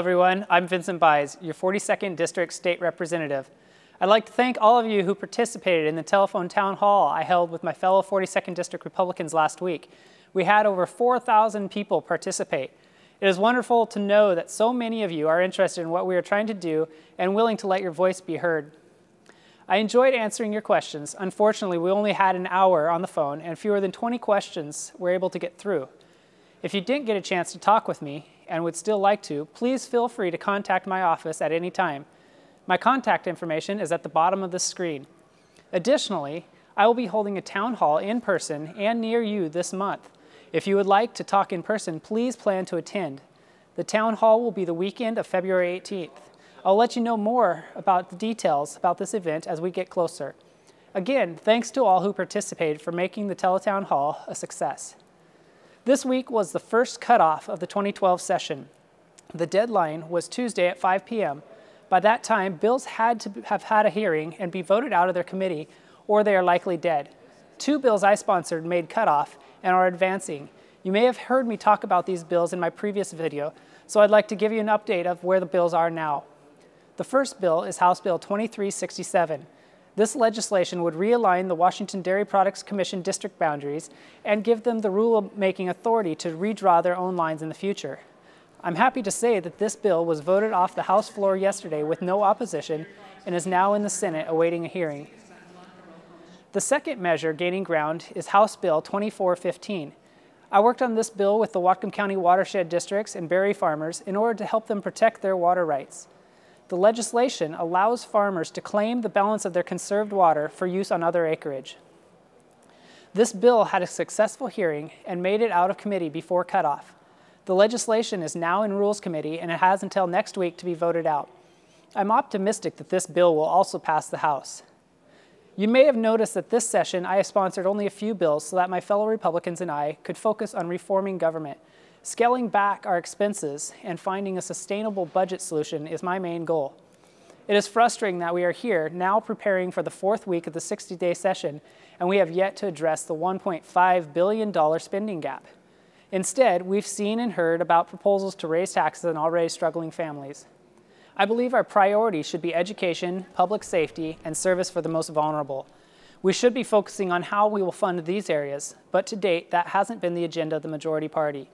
everyone. I'm Vincent Byes, your 42nd District State Representative. I'd like to thank all of you who participated in the telephone town hall I held with my fellow 42nd District Republicans last week. We had over 4,000 people participate. It is wonderful to know that so many of you are interested in what we are trying to do and willing to let your voice be heard. I enjoyed answering your questions. Unfortunately, we only had an hour on the phone and fewer than 20 questions were able to get through. If you didn't get a chance to talk with me and would still like to, please feel free to contact my office at any time. My contact information is at the bottom of the screen. Additionally, I will be holding a town hall in person and near you this month. If you would like to talk in person, please plan to attend. The town hall will be the weekend of February 18th. I'll let you know more about the details about this event as we get closer. Again, thanks to all who participated for making the Teletown Hall a success. This week was the first cutoff of the 2012 session. The deadline was Tuesday at 5 p.m. By that time, bills had to have had a hearing and be voted out of their committee, or they are likely dead. 2 bills I sponsored made cutoff and are advancing. You may have heard me talk about these bills in my previous video, so I'd like to give you an update of where the bills are now. The first bill is House Bill 2367. This legislation would realign the Washington Dairy Products Commission district boundaries and give them the rule-making authority to redraw their own lines in the future. I'm happy to say that this bill was voted off the House floor yesterday with no opposition and is now in the Senate awaiting a hearing. The second measure gaining ground is House Bill 2415. I worked on this bill with the Whatcom County watershed districts and berry farmers in order to help them protect their water rights. The legislation allows farmers to claim the balance of their conserved water for use on other acreage. This bill had a successful hearing and made it out of committee before cutoff. The legislation is now in Rules Committee and it has until next week to be voted out. I'm optimistic that this bill will also pass the House. You may have noticed that this session I have sponsored only a few bills so that my fellow Republicans and I could focus on reforming government. Scaling back our expenses and finding a sustainable budget solution is my main goal. It is frustrating that we are here now preparing for the 4th week of the 60-day session and we have yet to address the $1.5 billion spending gap. Instead, we've seen and heard about proposals to raise taxes on already struggling families. I believe our priorities should be education, public safety, and service for the most vulnerable. We should be focusing on how we will fund these areas, but to date, that hasn't been the agenda of the majority party.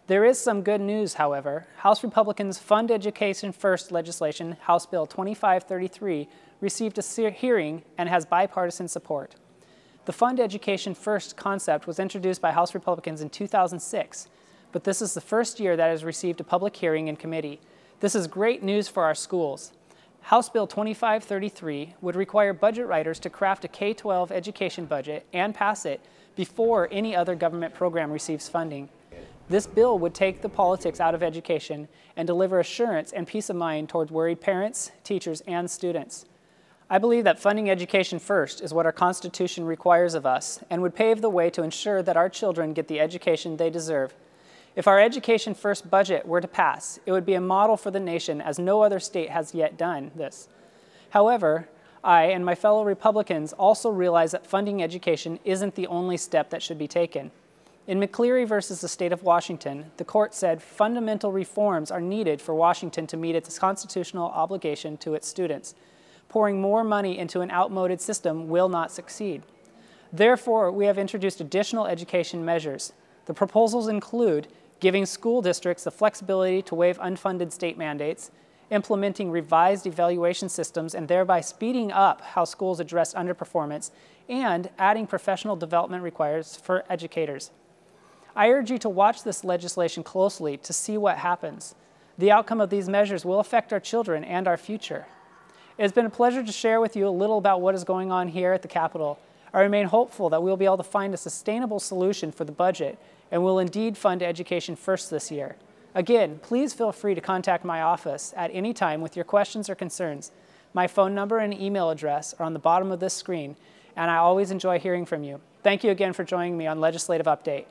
There is some good news, however. House Republicans' Fund Education First legislation, House Bill 2533, received a hearing and has bipartisan support. The Fund Education First concept was introduced by House Republicans in 2006, but this is the first year that has received a public hearing in committee. This is great news for our schools. House Bill 2533 would require budget writers to craft a K-12 education budget and pass it before any other government program receives funding. This bill would take the politics out of education and deliver assurance and peace of mind towards worried parents, teachers, and students. I believe that funding education first is what our Constitution requires of us and would pave the way to ensure that our children get the education they deserve. If our Education First budget were to pass, it would be a model for the nation as no other state has yet done this. However, I and my fellow Republicans also realize that funding education isn't the only step that should be taken. In McCleary versus the State of Washington, the court said fundamental reforms are needed for Washington to meet its constitutional obligation to its students. Pouring more money into an outmoded system will not succeed. Therefore, we have introduced additional education measures. The proposals include giving school districts the flexibility to waive unfunded state mandates, implementing revised evaluation systems and thereby speeding up how schools address underperformance, and adding professional development requirements for educators. I urge you to watch this legislation closely to see what happens. The outcome of these measures will affect our children and our future. It has been a pleasure to share with you a little about what is going on here at the Capitol. I remain hopeful that we will be able to find a sustainable solution for the budget and will indeed fund education first this year. Again, please feel free to contact my office at any time with your questions or concerns. My phone number and email address are on the bottom of this screen, and I always enjoy hearing from you. Thank you again for joining me on Legislative Update.